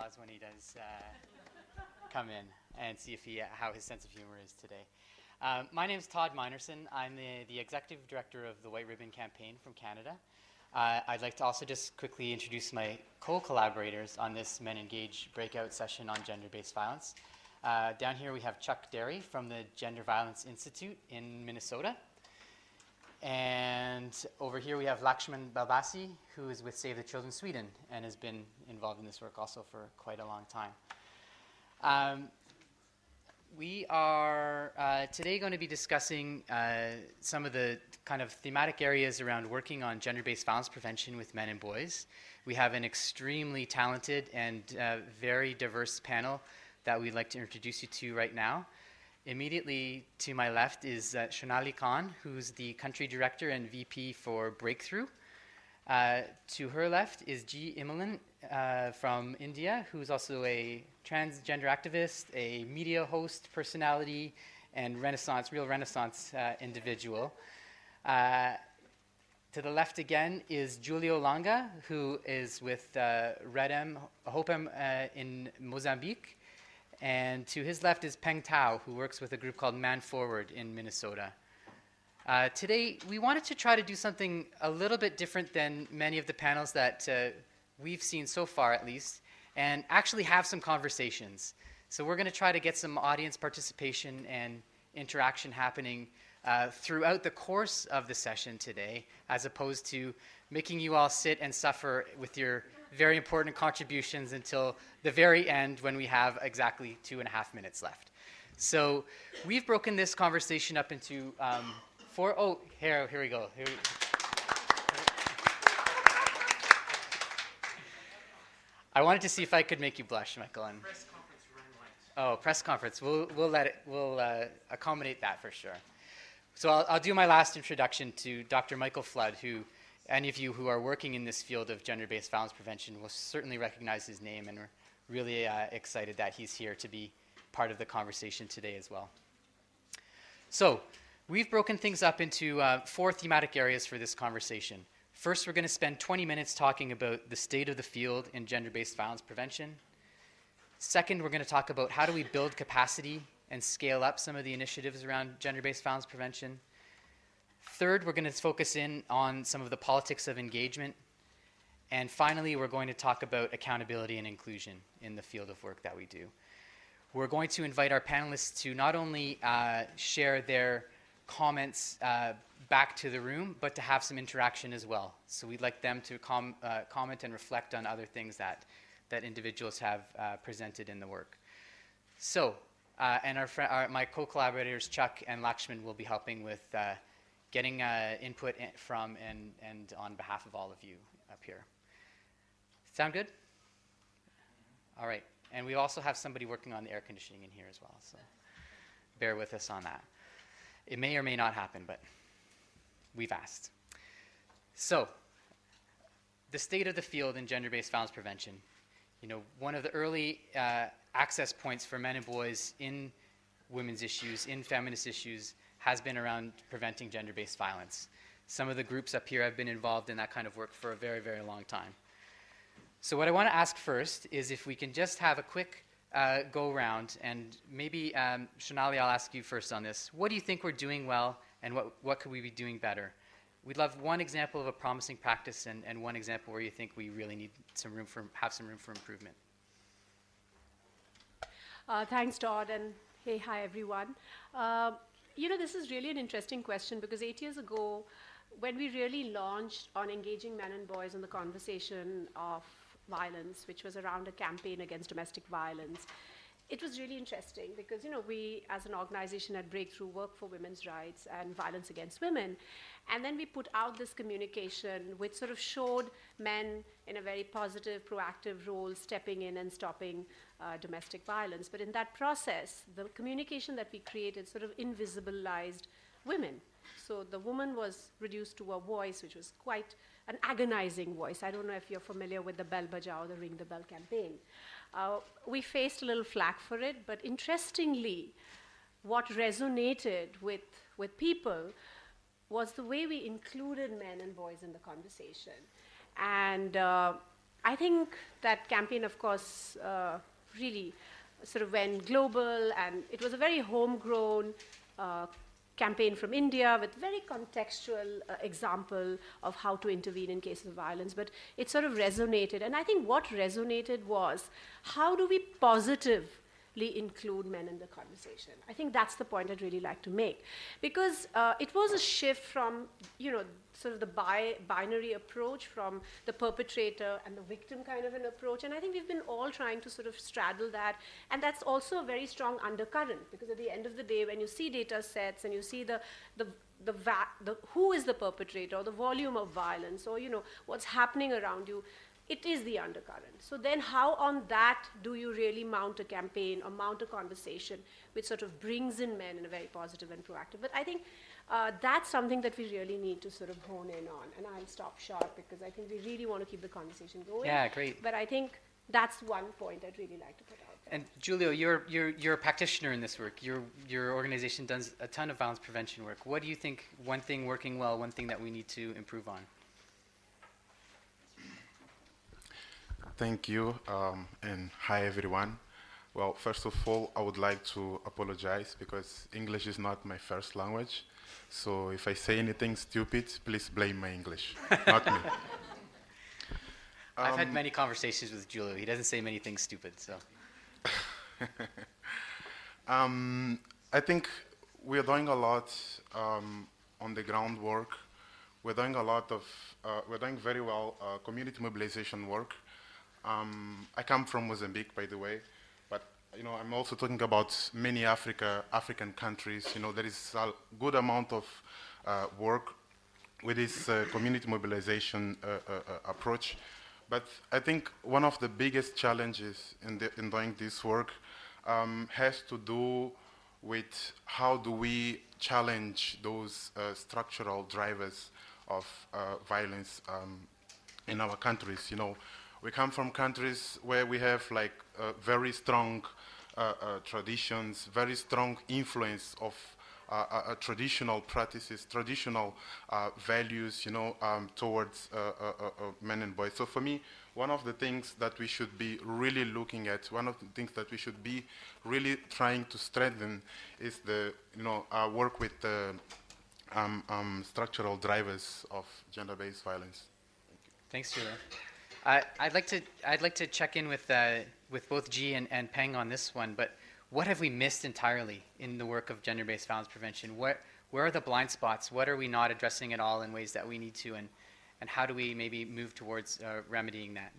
applause when he does come in and see if how his sense of humor is today. My name is Todd Minerson. I'm the Executive Director of the White Ribbon Campaign from Canada. I'd like to also just quickly introduce my co-collaborators on this Men Engage breakout session on gender-based violence. Down here we have Chuck Derry from the Gender Violence Institute in Minnesota. And over here we have Lakshman Balbasi, who is with Save the Children Sweden and has been involved in this work also for quite a long time. We are today going to be discussing some of the kind of thematic areas around working on gender-based violence prevention with men and boys. We have an extremely talented and very diverse panel that we'd like to introduce you to right now. Immediately to my left is Shonali Khan, who's the country director and VP for Breakthrough. To her left is G. Imalan from India, who's also a transgender activist, a media host personality, and real Renaissance individual. To the left again is Julio Langa, who is with Redem Hopem in Mozambique. And to his left is Peng Tao, who works with a group called Man Forward in Minnesota. Today, we wanted to try to do something a little bit different than many of the panels that we've seen so far, at least, and actually have some conversations. So we're going to try to get some audience participation and interaction happening throughout the course of the session today, as opposed to making you all sit and suffer with your very important contributions until the very end when we have exactly 2.5 minutes left. So we've broken this conversation up into here we go. I wanted to see if I could make you blush, Michael. And press conference run late. Oh, press conference. We'll accommodate that for sure. So I'll do my last introduction to Dr. Michael Flood, who any of you who are working in this field of gender-based violence prevention will certainly recognize his name, and we're really excited that he's here to be part of the conversation today as well. So we've broken things up into 4 thematic areas for this conversation. First, we're going to spend 20 minutes talking about the state of the field in gender-based violence prevention. Second, we're going to talk about how do we build capacity and scale up some of the initiatives around gender-based violence prevention. Third, we're going to focus in on some of the politics of engagement. And finally, we're going to talk about accountability and inclusion in the field of work that we do. We're going to invite our panelists to not only share their comments back to the room, but to have some interaction as well. So we'd like them to comment and reflect on other things that individuals have presented in the work. So, and my co-collaborators, Chuck and Lakshman, will be helping with getting input from and on behalf of all of you up here. Sound good? All right. And we also have somebody working on the air conditioning in here as well, so bear with us on that. It may or may not happen, but we've asked. So, the state of the field in gender-based violence prevention. You know, one of the early access points for men and boys in women's issues, in feminist issues, has been around preventing gender-based violence. Some of the groups up here have been involved in that kind of work for a very, very long time. So what I want to ask first is if we can just have a quick go-round, and maybe, Shonali, I'll ask you first on this. What do you think we're doing well, and what could we be doing better? We'd love one example of a promising practice and one example where you think we really need have some room for improvement. Thanks, Todd, and hey, hi, everyone. You know, this is really an interesting question because 8 years ago, when we really launched on engaging men and boys in the conversation of violence, which was around a campaign against domestic violence, it was really interesting because, you know, we as an organization at Breakthrough work for women's rights and violence against women. And then we put out this communication which sort of showed men in a very positive, proactive role stepping in and stopping domestic violence. But in that process, the communication that we created sort of invisibilized women. So the woman was reduced to a voice which was quite an agonizing voice. I don't know if you're familiar with the Bell Bajao, the Ring the Bell campaign. We faced a little flack for it, but interestingly, what resonated with people was the way we included men and boys in the conversation. And I think that campaign, of course, really sort of went global, and it was a very homegrown campaign from India with very contextual example of how to intervene in cases of violence. But it sort of resonated, and I think what resonated was, how do we positively include men in the conversation? I think that's the point I'd really like to make, because it was a shift from, sort of the binary approach, from the perpetrator and the victim kind of an approach, and I think we've been all trying to sort of straddle that, and that's also a very strong undercurrent, because at the end of the day, when you see data sets and you see the who is the perpetrator, or the volume of violence, or what's happening around you, it is the undercurrent. So then how on that do you really mount a campaign or mount a conversation which sort of brings in men in a very positive and proactive? But I think that's something that we really need to sort of hone in on. And I'll stop short because I think we really want to keep the conversation going. Yeah, great. But I think that's one point I'd really like to put out there. And Julio, you're a practitioner in this work. Your organization does a ton of violence prevention work. What do you think, one thing working well, one thing that we need to improve on? Thank you, and hi everyone. Well, first of all, I would like to apologize because English is not my first language. So if I say anything stupid, please blame my English, not me. I've had many conversations with Julio. He doesn't say many things stupid, so. I think we're doing a lot on the groundwork. We're doing very well community mobilization work. I come from Mozambique, by the way, but I'm also talking about many African countries. There is a good amount of work with this community mobilization approach. But I think one of the biggest challenges in doing this work has to do with how do we challenge those structural drivers of violence in our countries. We come from countries where we have very strong traditions, very strong influence of traditional practices, traditional values, towards men and boys. So for me, one of the things that we should be really looking at, one of the things that we should be really trying to strengthen is our work with the structural drivers of gender-based violence. Thanks, Julio. I'd like to check in with both G and Peng on this one, but what have we missed entirely in the work of gender-based violence prevention? Where are the blind spots? What are we not addressing at all in ways that we need to, and how do we maybe move towards remedying that?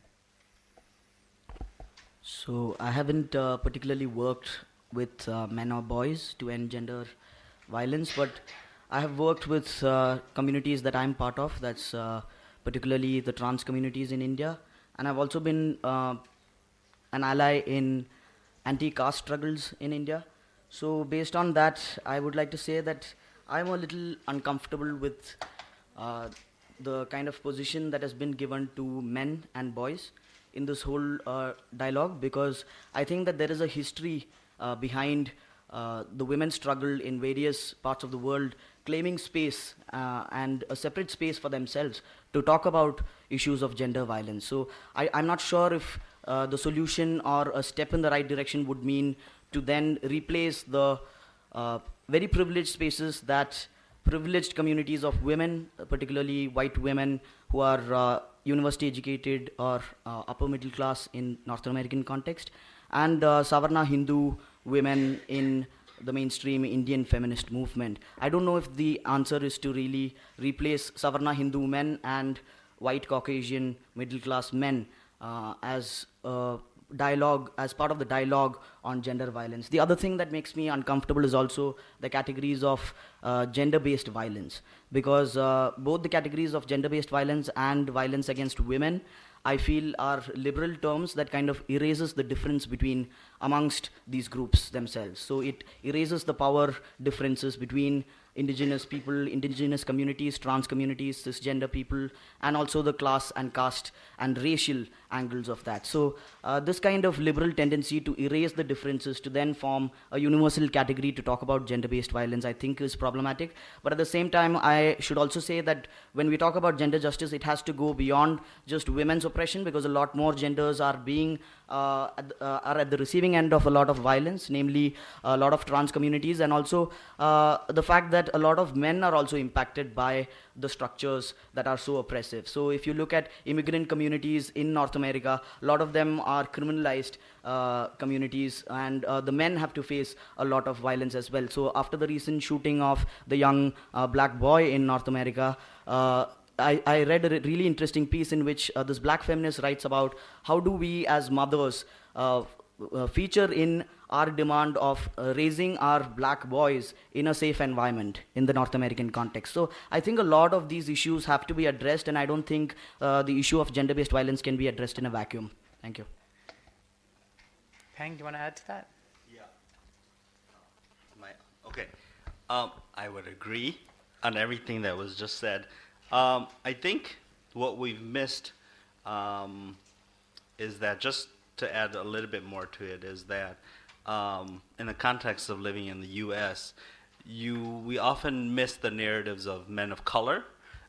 So I haven't particularly worked with men or boys to end gender violence, but I have worked with communities that I'm part of, that's particularly the trans communities in India, and I've also been an ally in anti-caste struggles in India. So based on that, I would like to say that I'm a little uncomfortable with the kind of position that has been given to men and boys in this whole dialogue, because I think that there is a history behind the women's struggle in various parts of the world claiming space and a separate space for themselves to talk about issues of gender violence. So I'm not sure if the solution or a step in the right direction would mean to then replace the very privileged spaces that privileged communities of women, particularly white women who are university educated or upper middle class in North American context, and Savarna Hindu women in the mainstream Indian feminist movement. I don't know if the answer is to really replace Savarna Hindu men and white Caucasian middle class men as dialogue, as part of the dialogue on gender violence. The other thing that makes me uncomfortable is also the categories of gender-based violence, because both the categories of gender-based violence and violence against women, I feel, are liberal terms that kind of erases the difference between amongst these groups themselves. So it erases the power differences between indigenous people, indigenous communities, trans communities, cisgender people, and also the class and caste and racial angles of that. So this kind of liberal tendency to erase the differences to then form a universal category to talk about gender-based violence, I think is problematic. But at the same time, I should also say that when we talk about gender justice, it has to go beyond just women's oppression, because a lot more genders are being are at the receiving end of a lot of violence, namely a lot of trans communities, and also the fact that a lot of men are also impacted by the structures that are so oppressive. So if you look at immigrant communities in North America, a lot of them are criminalized communities, and the men have to face a lot of violence as well. So after the recent shooting of the young black boy in North America, I read a really interesting piece in which this black feminist writes about how do we as mothers feature in our demand of raising our black boys in a safe environment in the North American context. So I think a lot of these issues have to be addressed, and I don't think the issue of gender-based violence can be addressed in a vacuum. Thank you. Peng, do you want to add to that? Yeah. Okay. I would agree on everything that was just said. I think what we've missed is that, just to add a little bit more to it, is that in the context of living in the U.S., we often miss the narratives of men of color.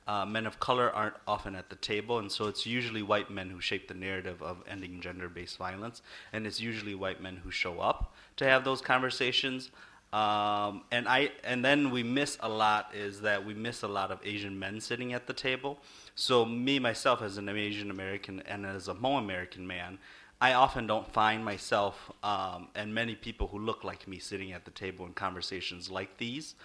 Men of color aren't often at the table, and so it's usually white men who shape the narrative of ending gender-based violence, and it's usually white men who show up to have those conversations. And then we miss a lot of Asian men sitting at the table. So me, myself, as an Asian American and as a Hmong American man, I often don't find myself and many people who look like me sitting at the table in conversations like these.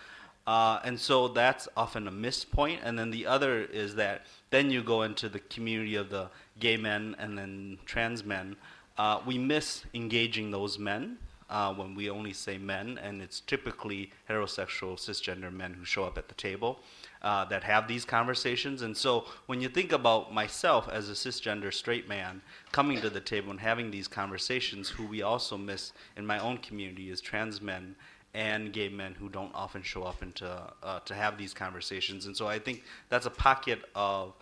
And so that's often a missed point. And then the other is that then you go into the community of the gay men and then trans men. We miss engaging those men when we only say men, and it's typically heterosexual cisgender men who show up at the table that have these conversations. And so when you think about myself as a cisgender straight man coming to the table and having these conversations, who we also miss in my own community is trans men and gay men who don't often show up and to have these conversations. And so I think that's a pocket of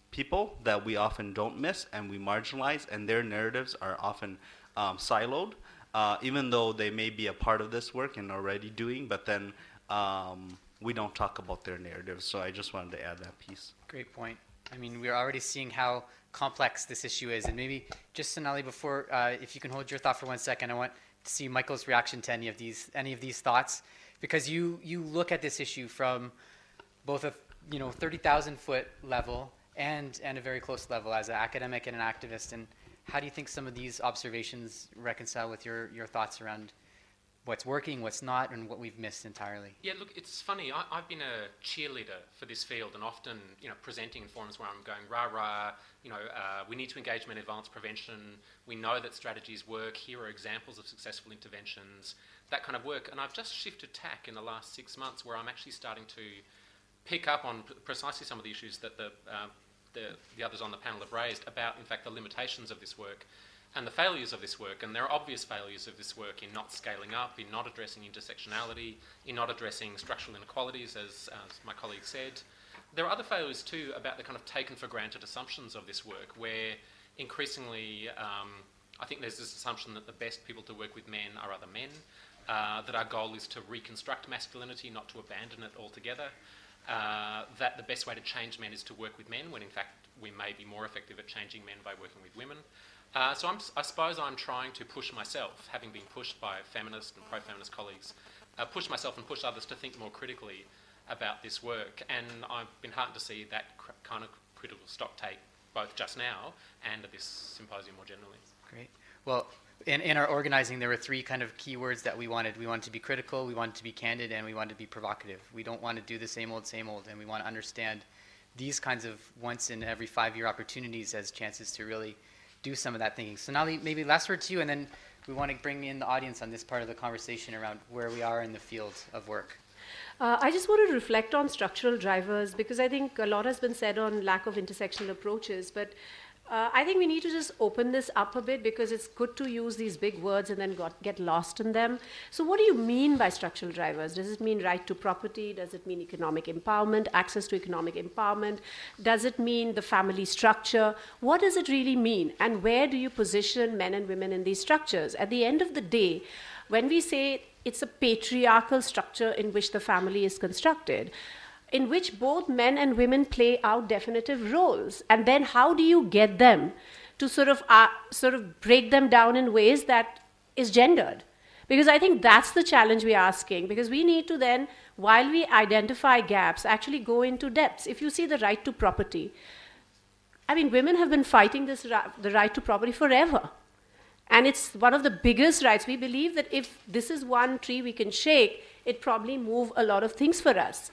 people that we often don't miss and we marginalize, and their narratives are often siloed, even though they may be a part of this work and already doing, but then we don't talk about their narratives. So I just wanted to add that piece. Great point. I mean, we're already seeing how complex this issue is. And maybe just, Sonali, before, if you can hold your thought for 1 second, I want to see Michael's reaction to any of these thoughts, because you look at this issue from both a 30,000 foot level and a very close level as an academic and an activist. And how do you think some of these observations reconcile with your thoughts around what's working, what's not, and what we've missed entirely? Yeah, look, it's funny. I've been a cheerleader for this field, and often, presenting in forums where I'm going, rah, we need to engage men in violence prevention. We know that strategies work. Here are examples of successful interventions, that kind of work. And I've just shifted tack in the last 6 months, where I'm actually starting to pick up on precisely some of the issues that the others on the panel have raised about, in fact, the limitations of this work and the failures of this work. And there are obvious failures of this work in not scaling up, in not addressing intersectionality, in not addressing structural inequalities, as my colleague said. There are other failures too about the kind of taken for granted assumptions of this work, where increasingly I think there's this assumption that the best people to work with men are other men, that our goal is to reconstruct masculinity, not to abandon it altogether, that the best way to change men is to work with men, when in fact we may be more effective at changing men by working with women. So I suppose I'm trying to push myself, having been pushed by feminist and pro-feminist colleagues, push myself and push others to think more critically about this work. And I've been heartened to see that kind of critical stock take, both just now and at this symposium more generally. Great. Well, in our organizing, there were 3 kind of key words that we wanted. We wanted to be critical, we wanted to be candid, and we wanted to be provocative. We don't want to do the same old, and we want to understand these kinds of once in every 5-year opportunities as chances to really do some of that thinking. So now maybe last word to you, and then we want to bring in the audience on this part of the conversation around where we are in the field of work. I just want to reflect on structural drivers, because I think a lot has been said on lack of intersectional approaches, but I think we need to just open this up a bit because it's good to use these big words and then get lost in them. So what do you mean by structural drivers? Does it mean right to property? Does it mean economic empowerment, access to economic empowerment? Does it mean the family structure? What does it really mean? And where do you position men and women in these structures? At the end of the day, when we say it's a patriarchal structure in which the family is constructed, in which both men and women play out definitive roles. And then how do you get them to sort of break them down in ways that is gendered? Because I think that's the challenge we're asking, because we need to then, while we identify gaps, actually go into depths. If you see the right to property, I mean, women have been fighting the right to property forever. And it's one of the biggest rights. We believe that if this is one tree we can shake, it probably move a lot of things for us.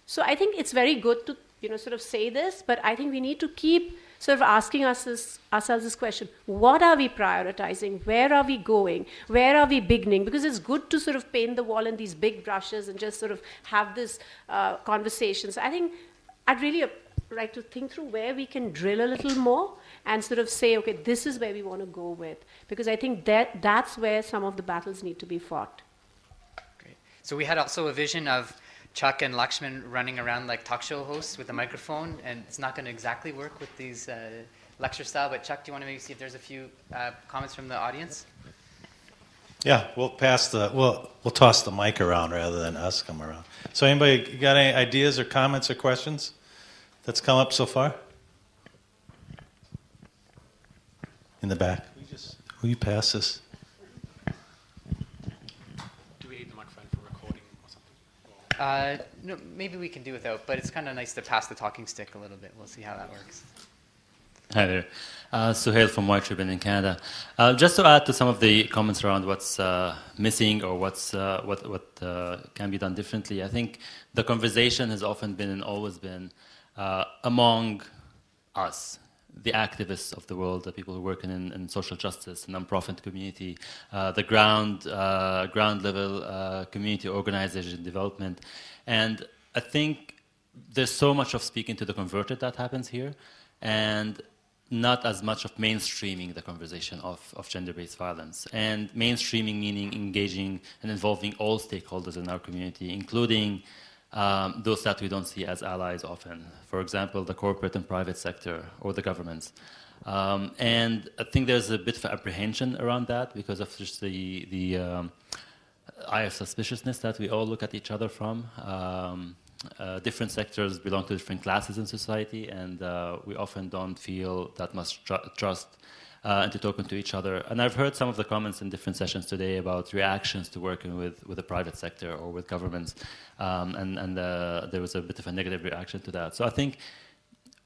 So I think it's very good to, sort of say this, but I think we need to keep sort of asking ourselves this question: what are we prioritizing? Where are we going? Where are we beginning? Because it's good to sort of paint the wall in these big brushes and just sort of have this conversations. I think I'd really like to think through where we can drill a little more and sort of say, okay, this is where we want to go with. Because I think that's where some of the battles need to be fought. Great. So we had also a vision of Chuck and Lakshman running around like talk show hosts with a microphone, and it's not going to exactly work with these lecture style, but Chuck, do you want to maybe see if there's a few comments from the audience? Yeah, we'll toss the mic around rather than us come around. So anybody got any ideas or comments or questions that's come up so far? In the back. Will you pass this? No, maybe we can do without, but it's kind of nice to pass the talking stick a little bit. We'll see how that works. Hi there. Suhail from White Ribbon in Canada. Just to add to some of the comments around what's missing or what can be done differently, I think the conversation has often been and always been among us, the activists of the world, the people who work in social justice, the nonprofit community, the ground level community organization development. And I think there's so much of speaking to the converted that happens here, and not as much of mainstreaming the conversation of gender-based violence. And mainstreaming meaning engaging and involving all stakeholders in our community, including those that we don't see as allies often. For example, the corporate and private sector or the governments. And I think there's a bit of apprehension around that because of just the eye of suspiciousness that we all look at each other from. Different sectors belong to different classes in society, and we often don't feel that much trust into talking to each other. And I've heard some of the comments in different sessions today about reactions to working with the private sector or with governments, and there was a bit of a negative reaction to that. So I think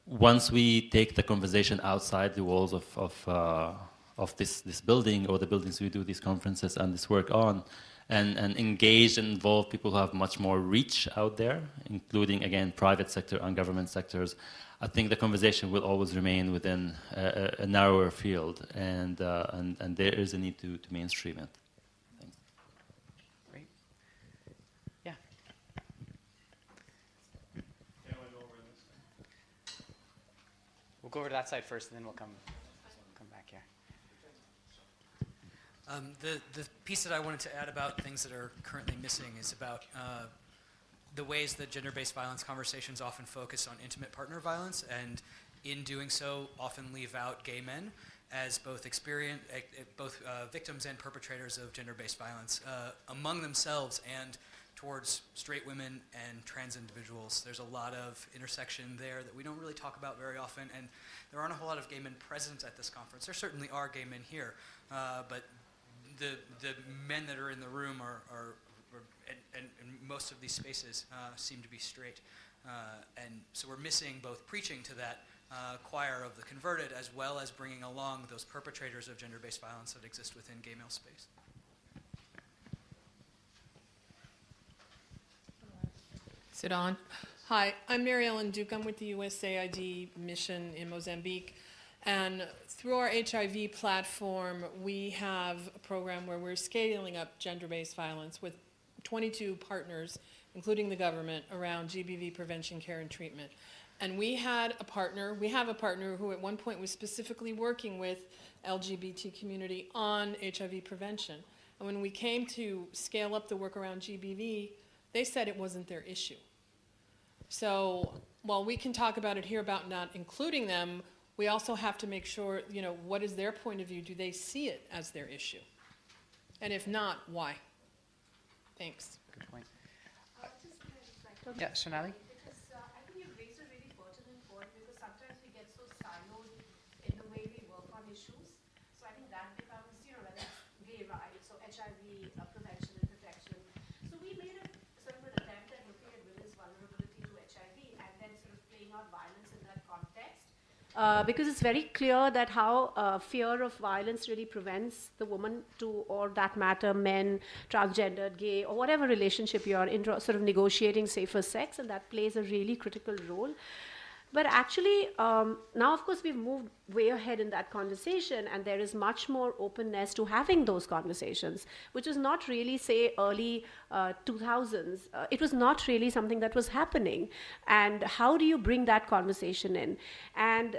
once we take the conversation outside the walls of this building or the buildings we do these conferences and this work on, and engage and involve people who have much more reach out there, including, again, private sector and government sectors, I think the conversation will always remain within a narrower field, and there is a need to mainstream it. Thanks. Great. Yeah. We'll go over to that side first, and then we'll come back here. The piece that I wanted to add about things that are currently missing is about the ways that gender-based violence conversations often focus on intimate partner violence, and in doing so often leave out gay men as both victims and perpetrators of gender-based violence among themselves and towards straight women and trans individuals. There's a lot of intersection there that we don't really talk about very often, and there aren't a whole lot of gay men present at this conference. There certainly are gay men here, but the men that are in the room and most of these spaces seem to be straight. And so we're missing both preaching to that choir of the converted as well as bringing along those perpetrators of gender-based violence that exist within gay male space. Sit on. Hi, I'm Mary Ellen Duke. I'm with the USAID mission in Mozambique. And through our HIV platform, we have a program where we're scaling up gender-based violence with 22 partners, including the government, around GBV prevention, care, and treatment. And we have a partner who at one point was specifically working with LGBT community on HIV prevention. And when we came to scale up the work around GBV, they said it wasn't their issue. So while we can talk about it here about not including them, we also have to make sure, what is their point of view? Do they see it as their issue? And if not, why? Thanks. Good point. Yeah, Sonali? Because I think you've raised a really pertinent point, because sometimes we get so siloed in the way we work on issues. So I think that becomes, whether it's gay rights or HIV prevention and protection. So we made a sort of an attempt at looking at women's vulnerability to HIV and then sort of playing out violence in that context. Because it's very clear that how fear of violence really prevents the woman to, or that matter, men, transgendered, gay, or whatever relationship you are in, sort of negotiating safer sex, and that plays a really critical role. But actually, now of course we've moved way ahead in that conversation, and there is much more openness to having those conversations, which is not really, say, early 2000s. It was not really something that was happening. And how do you bring that conversation in? And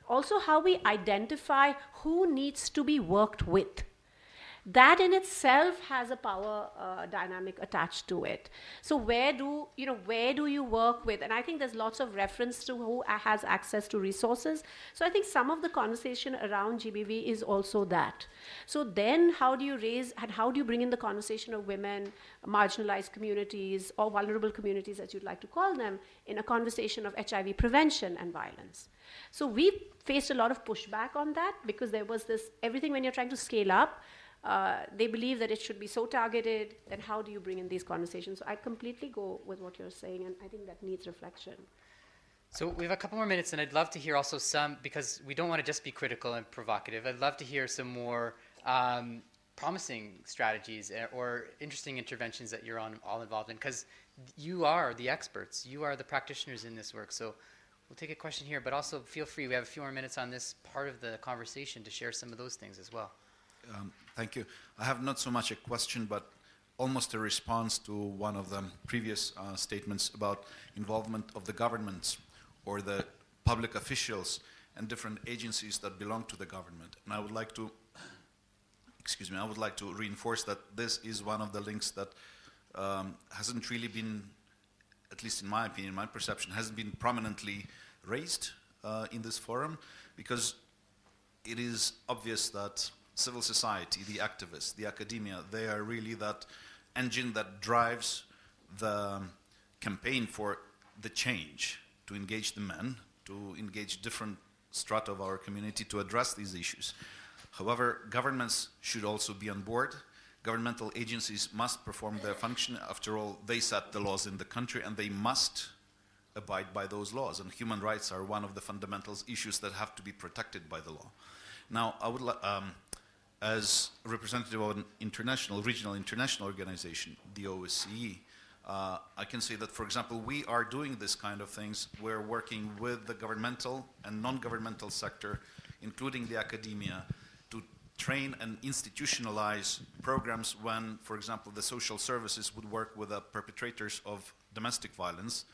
also how we identify who needs to be worked with. That in itself has a power dynamic attached to it. So where do you work with? And I think there's lots of reference to who has access to resources. So I think some of the conversation around GBV is also that. So then how do you raise and how do you bring in the conversation of women, marginalized communities, or vulnerable communities, as you'd like to call them, in a conversation of HIV prevention and violence? So we faced a lot of pushback on that, because there was this, everything when you're trying to scale up, they believe that it should be so targeted, then how do you bring in these conversations? So I completely go with what you're saying, and I think that needs reflection. So we have a couple more minutes, and I'd love to hear also some, because we don't want to just be critical and provocative, I'd love to hear some more promising strategies or interesting interventions that you're all involved in, because you are the experts, you are the practitioners in this work. So we'll take a question here, but also feel free, we have a few more minutes on this part of the conversation to share some of those things as well. Thank you. I have not so much a question, but almost a response to one of the previous statements about involvement of the governments or the public officials and different agencies that belong to the government. And I would like to, I would like to reinforce that this is one of the links that hasn't really been, at least in my opinion, my perception, hasn't been prominently raised in this forum, because it is obvious that civil society, the activists, the academia, they are really that engine that drives the campaign for the change, to engage the men, to engage different strata of our community to address these issues. However, governments should also be on board. Governmental agencies must perform their function. After all, they set the laws in the country, and they must abide by those laws. And human rights are one of the fundamental issues that have to be protected by the law. Now, I would as representative of an regional international organization, the OSCE, I can say that, for example, we are doing this kind of things. We're working with the governmental and non-governmental sector, including the academia, to train and institutionalize programs when, for example, the social services would work with the perpetrators of domestic violence,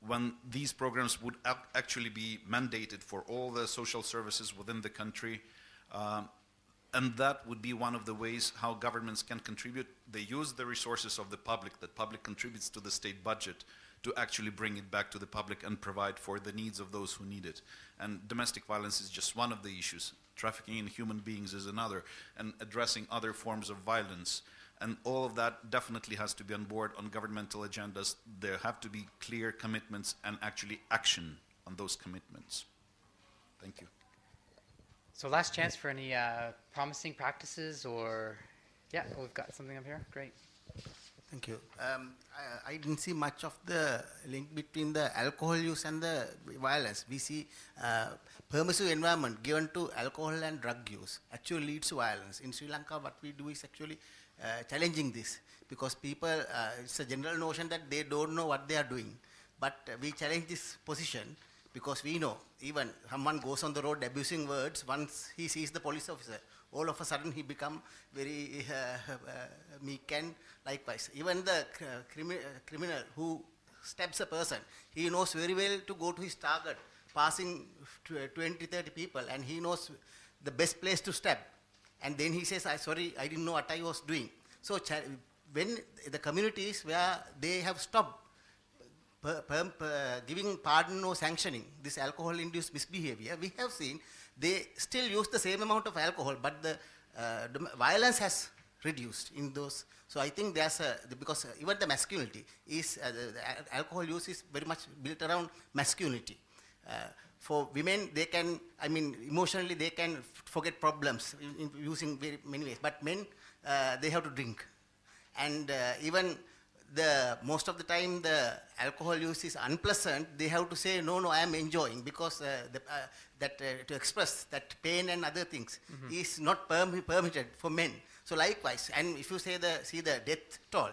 when these programs would actually be mandated for all the social services within the country. And that would be one of the ways how governments can contribute. They use the resources of the public, that public contributes to the state budget, to actually bring it back to the public and provide for the needs of those who need it. And domestic violence is just one of the issues. Trafficking in human beings is another, and addressing other forms of violence. And all of that definitely has to be on board on governmental agendas. There have to be clear commitments and actually action on those commitments. Thank you. So last chance for any promising practices, or, yeah, we've got something up here, great. Thank you. I didn't see much of the link between the alcohol use and the violence. We see permissive environment given to alcohol and drug use actually leads to violence. In Sri Lanka, what we do is actually challenging this, because people, it's a general notion that they don't know what they are doing. But we challenge this position, because we know, even someone goes on the road abusing words, once he sees the police officer, all of a sudden he becomes very meek, and likewise. Even the criminal who stabs a person, he knows very well to go to his target, passing 20, 30 people, and he knows the best place to stab. And then he says, sorry, I didn't know what I was doing. So when the communities where they have stopped giving pardon or sanctioning this alcohol-induced misbehavior, we have seen they still use the same amount of alcohol, but the violence has reduced in those. So I think there's because even the masculinity is, the alcohol use is very much built around masculinity. For women, they can, emotionally they can forget problems in using very many ways, but men, they have to drink. And even most of the time the alcohol use is unpleasant, they have to say, no, I am enjoying, because to express that pain and other things is not permitted for men. So likewise, and if you see the death toll,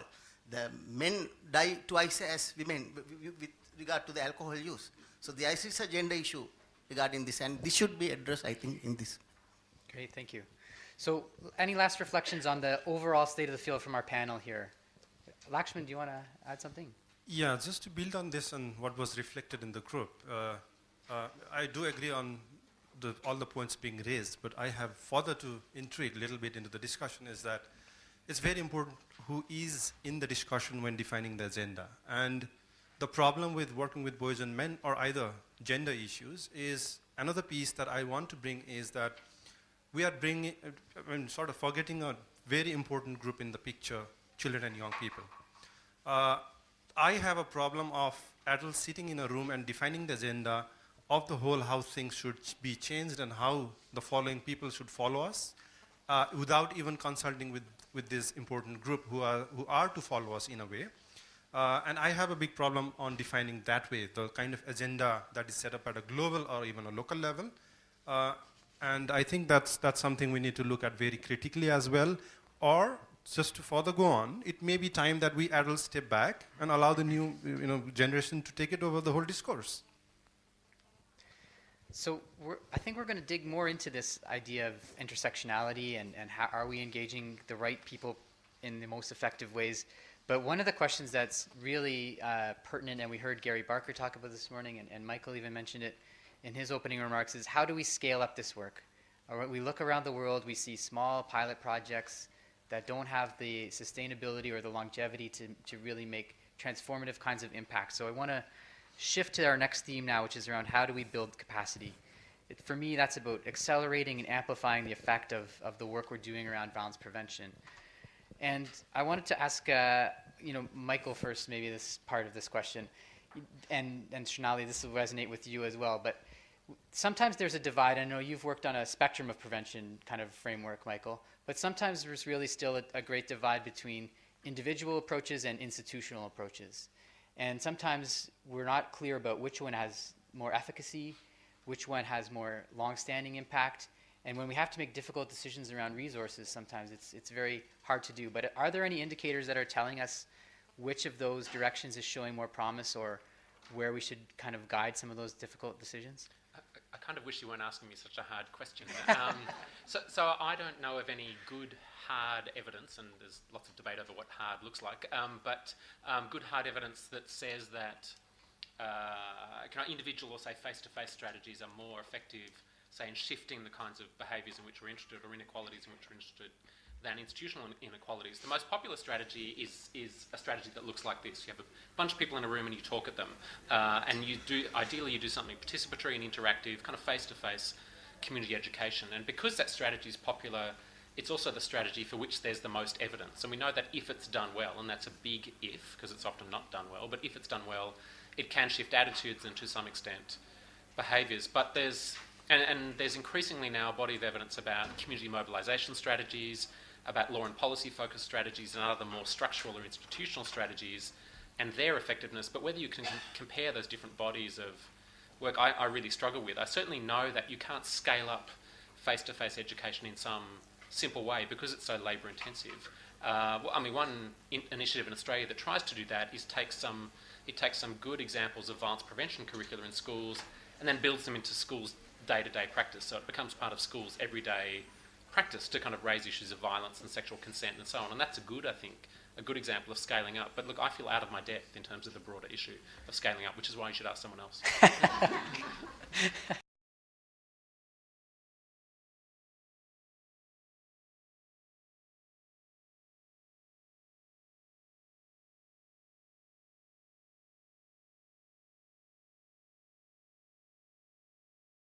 the men die twice as women with regard to the alcohol use. So there is a gender issue regarding this, and this should be addressed, I think, in this. Great, thank you. So any last reflections on the overall state of the field from our panel here? Lakshman, do you want to add something? Yeah, just to build on this and what was reflected in the group, I do agree on all the points being raised, but I have further to intrigue a little bit into the discussion is that it's very important who is in the discussion when defining the agenda. And the problem with working with boys and men or either gender issues is another piece that I want to bring is that we are bringing, sort of forgetting a very important group in the picture, children and young people. I have a problem of adults sitting in a room and defining the agenda of the whole how things should be changed and how the following people should follow us without even consulting with this important group who are to follow us in a way. And I have a big problem on defining that way, the kind of agenda that is set up at a global or even a local level. And I think that's something we need to look at very critically as well. Or just to further go on, it may be time that we adults step back and allow the new generation to take it over the whole discourse. So I think we're going to dig more into this idea of intersectionality and how are we engaging the right people in the most effective ways. But one of the questions that's really pertinent, and we heard Gary Barker talk about this morning, and Michael even mentioned it in his opening remarks, is how do we scale up this work? We look around the world, we see small pilot projects that don't have the sustainability or the longevity to really make transformative kinds of impact. So I want to shift to our next theme now, which is around how do we build capacity. For me, that's about accelerating and amplifying the effect of the work we're doing around violence prevention. And I wanted to ask Michael first, maybe this part of this question, and Shonali, this will resonate with you as well, but sometimes there's a divide. I know you've worked on a spectrum of prevention kind of framework, Michael, but sometimes there's really still a great divide between individual approaches and institutional approaches. And sometimes we're not clear about which one has more efficacy, which one has more long-standing impact. And when we have to make difficult decisions around resources, sometimes it's very hard to do. But are there any indicators that are telling us which of those directions is showing more promise or where we should kind of guide some of those difficult decisions? I kind of wish you weren't asking me such a hard question. So I don't know of any good hard evidence, and there's lots of debate over what hard looks like, but good hard evidence that says that individual or say face-to-face strategies are more effective, say in shifting the kinds of behaviours in which we're interested or inequalities in which we're interested than institutional inequalities. The most popular strategy is a strategy that looks like this. You have a bunch of people in a room and you talk at them, and ideally you do something participatory and interactive, kind of face-to-face community education. And because that strategy is popular, it's also the strategy for which there's the most evidence. And we know that if it's done well, and that's a big if, because it's often not done well, but if it's done well, it can shift attitudes and to some extent behaviours. But there's increasingly now a body of evidence about community mobilisation strategies, about law and policy focused strategies and other more structural or institutional strategies and their effectiveness. But whether you can compare those different bodies of work, I really struggle with. I certainly know that you can't scale up face-to-face education in some simple way because it's so labour intensive. One initiative in Australia that tries to do that is takes some good examples of violence prevention curricula in schools and then builds them into schools' day-to-day practice. So it becomes part of schools' everyday practice to kind of raise issues of violence and sexual consent and so on. And that's a a good example of scaling up. But look, I feel out of my depth in terms of the broader issue of scaling up, which is why you should ask someone else.